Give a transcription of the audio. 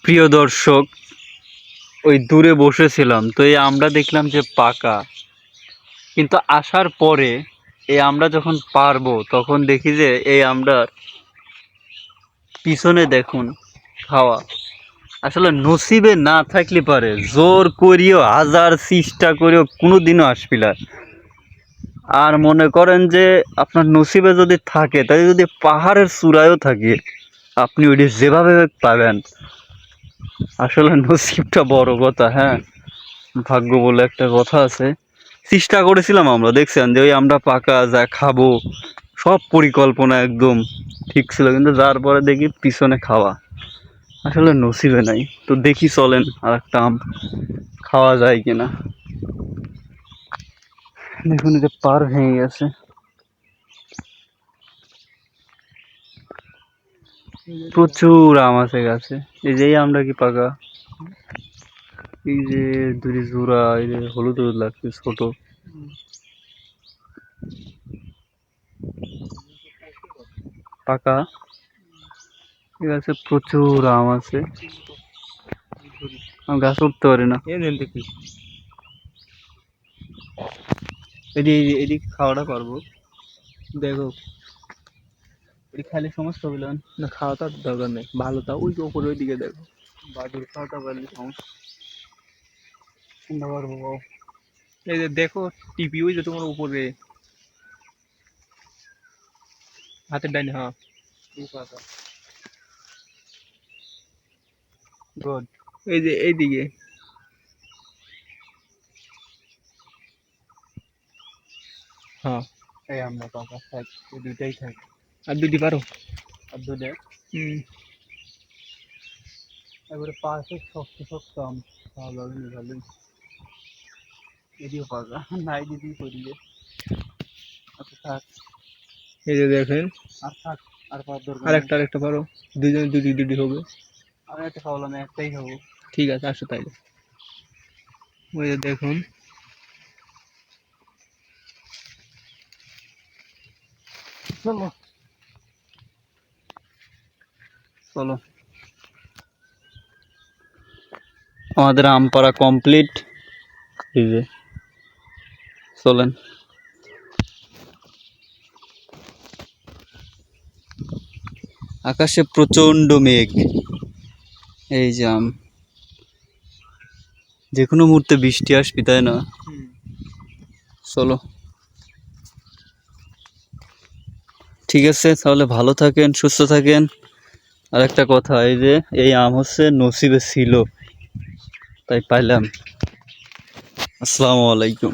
প্রিয় দর্শক, ওই দূরে বসেছিলাম তো এই আমরা দেখলাম যে পাকা, কিন্তু আসার পরে এই আমরা যখন পারবো তখন দেখি যে এই আমরা পিছনে দেখুন খাওয়া আসলে নসিবে না থাকলে পারে জোর করিও হাজার চেষ্টা করেও কোনোদিনও আসবি না। আর মনে করেন যে আপনার নসিবে যদি থাকে তাই যদি পাহাড়ের চূড়ায়ও থাকে আপনি ওইটি যেভাবে পাবেন। আসলে নসিবটা বড় কথা। হ্যাঁ, ভাগ্য বলে একটা কথা আছে। চেষ্টা করেছিলাম আমরা, দেখছেন যে ওই আমরা পাকা যা খাবো সব পরিকল্পনা একদম ঠিক ছিল, কিন্তু যার পরে দেখি পিছনে খাওয়া আসলে নসিবে নাই। তো দেখি চলেন আর একটা আম খাওয়া যায় কিনা। দেখুন এই যে পার ভেঙে গেছে। প্রচুর আম আছে গাছে। এই যে এই আমটা কি পাকা, এই যে দুটি জোড়া, এই যে হলুদ হলুদ লাগছে ছোট। পাকা এই গাছে প্রচুর আম আছে। আমি গাছ উঠতে পারি না। দেখি এদিকে খাওয়াটা পারবো, দেখো এদিকে খালি সমস্যা হইল না। খাওয়াটা দরকার নেই, ভালো তা ওই উপরে ওই দিকে দেখো, বাদুর খাওয়াটা পারলে সমস্যা পারবো। এই যে দেখো টিপি ওই যে তোমার উপরে হাতের ডাইনে। হ্যাঁ, গুড। এই যে এইদিকে। হ্যাঁ, এই আমরা পাকা থাক, এই দুইটাই থাক। আর দুটি পারো, আর দুটো এবারে পাশে শক্ত শক্ত আম খাওয়া যাবে না ভালোই। এদিকে পাকা নাই দিদি করিয়ে। আচ্ছা থাক, এই যে দেখেন আর থাক, আর পাওয়ার দরকার। আরেকটা পারো, দুজনে দুটি দুটি হবে। আমি একটা খাওয়ালাম, একটাই খাবো। ঠিক আছে আসো তাইলে। ওই যে দেখুন, চলো চলো আমাদের আম পাড়া কমপ্লিট। এই যে চলেন। আকাশে প্রচন্ড মেঘ, এই যে আম, যে কোনো মুহূর্তে বৃষ্টি আসবি, তাই না? চলো ঠিক আছে, তাহলে ভালো থাকেন, সুস্থ থাকেন। আর একটা কথা, এই যে এই আম হচ্ছে নসিবে ছিল তাই পাইলাম। আসসালামু আলাইকুম।